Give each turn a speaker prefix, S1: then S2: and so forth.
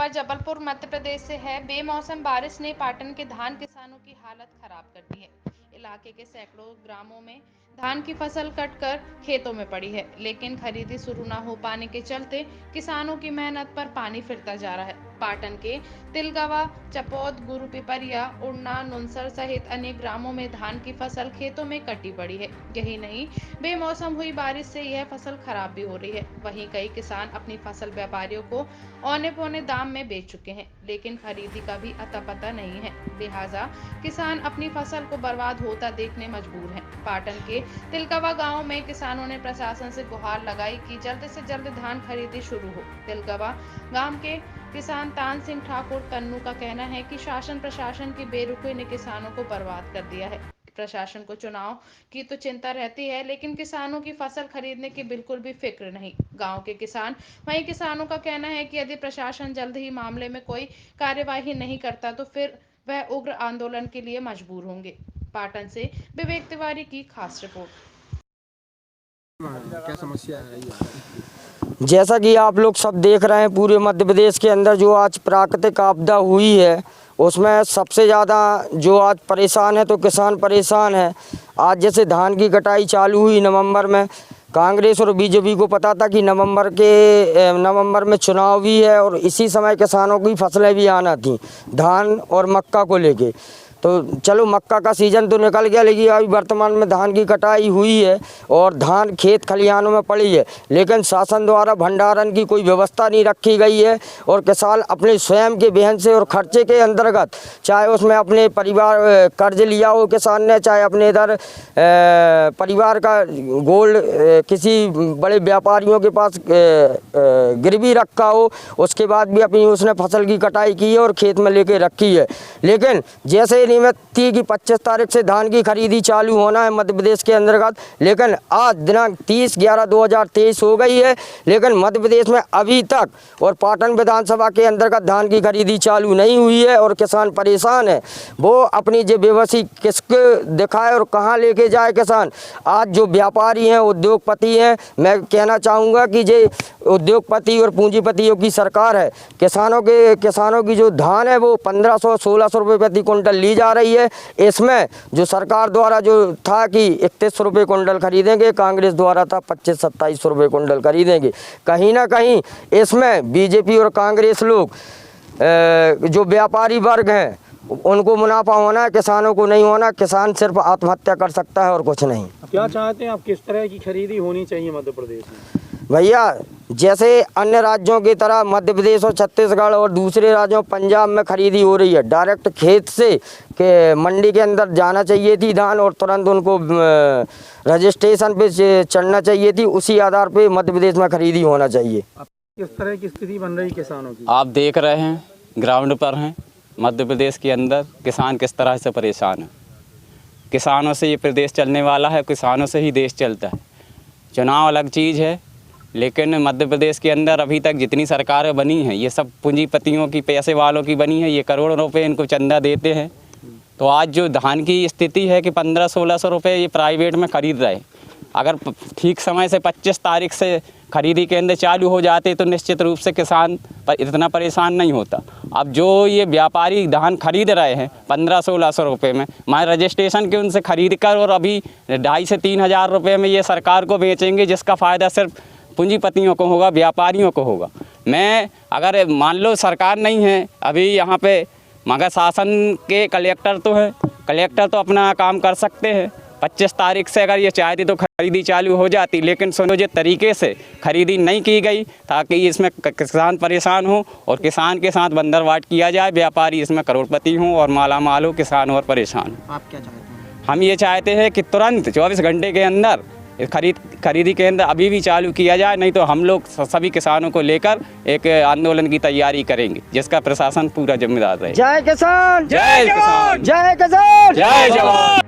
S1: समाचार जबलपुर मध्य प्रदेश से है। बेमौसम बारिश ने पाटन के धान किसानों की हालत खराब कर दी है। इलाके के सैकड़ों ग्रामों में धान की फसल कटकर खेतों में पड़ी है, लेकिन खरीदी शुरू न हो पाने के चलते किसानों की मेहनत पर पानी फिरता जा रहा है। पाटन के तिलगवा, चपौद, गुरु पिपरिया, उड़ना, नुनसर सहित अन्य ग्रामों में धान की फसल खेतों में कटी पड़ी है। यही नहीं, बेमौसम हुई बारिश से यह फसल खराब भी हो रही है। वहीं कई किसान अपनी फसल व्यापारियों को औने पौने दाम में बेच चुके हैं, लेकिन खरीदी का भी अता पता नहीं है। लिहाजा किसान अपनी फसल को बर्बाद होता देखने मजबूर हैं। पाटन के तिलगवा गांव में किसानों ने प्रशासन से गुहार लगाई कि जल्द से जल्द धान खरीदी शुरू हो। तिलगवा गांव के किसान तान सिंह ठाकुर तन्नू का कहना है कि शासन प्रशासन की बेरुखी ने किसानों को बर्बाद कर दिया है। प्रशासन को चुनाव की तो चिंता रहती है, लेकिन किसानों की फसल खरीदने की बिल्कुल भी फिक्र नहीं। गांव के किसान वहीं किसानों का कहना है कि यदि प्रशासन जल्द ही मामले में कोई कार्यवाही नहीं करता तो फिर वह उग्र आंदोलन के लिए मजबूर होंगे। पाटन से विवेक तिवारी की खास रिपोर्ट।
S2: क्या समस्या है?
S3: जैसा कि आप लोग सब देख रहे हैं, पूरे मध्य प्रदेश के अंदर जो आज प्राकृतिक आपदा हुई है उसमें सबसे ज़्यादा जो आज परेशान है तो किसान परेशान है। आज जैसे धान की कटाई चालू हुई नवंबर में, कांग्रेस और बीजेपी को पता था कि नवंबर में चुनाव भी है और इसी समय किसानों की फसलें भी आना थी, धान और मक्का को लेके। तो चलो मक्का का सीज़न तो निकल गया, लेकिन अभी वर्तमान में धान की कटाई हुई है और धान खेत खलिहानों में पड़ी है, लेकिन शासन द्वारा भंडारण की कोई व्यवस्था नहीं रखी गई है। और किसान अपने स्वयं के बेहन से और खर्चे के अंतर्गत, चाहे उसमें अपने परिवार कर्ज लिया हो किसान ने, चाहे अपने इधर परिवार का गोल्ड किसी बड़े व्यापारियों के पास गिरवी रखा हो, उसके बाद भी अपनी उसने फसल की कटाई की है और खेत में लेके रखी है। लेकिन जैसे नियमित थी कि 25 तारीख से धान की खरीदी चालू होना है मध्य प्रदेश के अंतर्गत, लेकिन आज दिनांक 30/11/2023 हो गई है, लेकिन मध्य प्रदेश में अभी तक और पाटन विधानसभा के अंतर्गत धान की खरीदी चालू नहीं हुई है और किसान परेशान है। वो अपनी जो बेबसी किसको दिखाए और कहाँ लेके जाए किसान। आज जो व्यापारी हैं, उद्योगपति हैं, मैं कहना चाहूँगा कि जे उद्योगपति और पूंजीपतियों की सरकार है। किसानों की जो धान है वो 1500-1600 रुपये प्रति कुंटल ली जा रही है। इसमें जो सरकार द्वारा जो था कि 3100 रुपये कुंटल खरीदेंगे, कांग्रेस द्वारा था 2500-2700 रुपये कुंटल खरीदेंगे। कहीं ना कहीं इसमें बीजेपी और कांग्रेस लोग जो व्यापारी वर्ग हैं उनको मुनाफा होना है, किसानों को नहीं होना। किसान सिर्फ आत्महत्या कर सकता है और कुछ नहीं।
S2: क्या चाहते हैं आप, किस तरह की खरीदी होनी चाहिए मध्य प्रदेश में?
S3: भैया, जैसे अन्य राज्यों की तरह मध्य प्रदेश और छत्तीसगढ़ और दूसरे राज्यों पंजाब में खरीदी हो रही है, डायरेक्ट खेत से के मंडी के अंदर जाना चाहिए थी धान और तुरंत उनको रजिस्ट्रेशन पे चढ़ना चाहिए थी। उसी आधार पे मध्य प्रदेश में खरीदी होना चाहिए।
S2: किस तरह की स्थिति बन रही किसानों की?
S4: आप देख रहे हैं, ग्राउंड पर हैं मध्य प्रदेश के अंदर किसान किस तरह से परेशान है। किसानों से ये प्रदेश चलने वाला है, किसानों से ही देश चलता है। चुनाव अलग चीज़ है, लेकिन मध्य प्रदेश के अंदर अभी तक जितनी सरकारें बनी हैं ये सब पूंजीपतियों की, पैसे वालों की बनी है। ये करोड़ों रुपए इनको चंदा देते हैं। तो आज जो धान की स्थिति है कि 1500-1600 रुपये ये प्राइवेट में खरीद रहे। अगर ठीक समय से 25 तारीख से खरीदी केंद्र चालू हो जाते तो निश्चित रूप से किसान इतना परेशान नहीं होता। अब जो ये व्यापारी धान खरीद रहे हैं 1500-1600 रुपये में, मैं रजिस्ट्रेशन के उनसे खरीद कर और अभी 2500 से 3000 रुपये में ये सरकार को बेचेंगे, जिसका फ़ायदा सिर्फ पूंजीपतियों को होगा, व्यापारियों को होगा। मैं अगर मान लो सरकार नहीं है अभी यहाँ पे, मगर शासन के कलेक्टर तो हैं, कलेक्टर तो अपना काम कर सकते हैं। 25 तारीख से अगर ये चाहती तो खरीदी चालू हो जाती, लेकिन सुनियोजित तरीके से खरीदी नहीं की गई ताकि इसमें किसान परेशान हो और किसान के साथ बंदरवाट किया जाए, व्यापारी इसमें करोड़पति हों और माला माल हो, किसान और परेशान हो।
S2: आप क्या चाहते हैं?
S4: हम ये चाहते हैं कि तुरंत 24 घंटे के अंदर खरीदी केंद्र अभी भी चालू किया जाए, नहीं तो हम लोग सभी किसानों को लेकर एक आंदोलन की तैयारी करेंगे, जिसका प्रशासन पूरा जिम्मेदार रहे।
S3: जय किसान,
S4: जय किसान,
S3: जय किसान,
S4: जय जवान।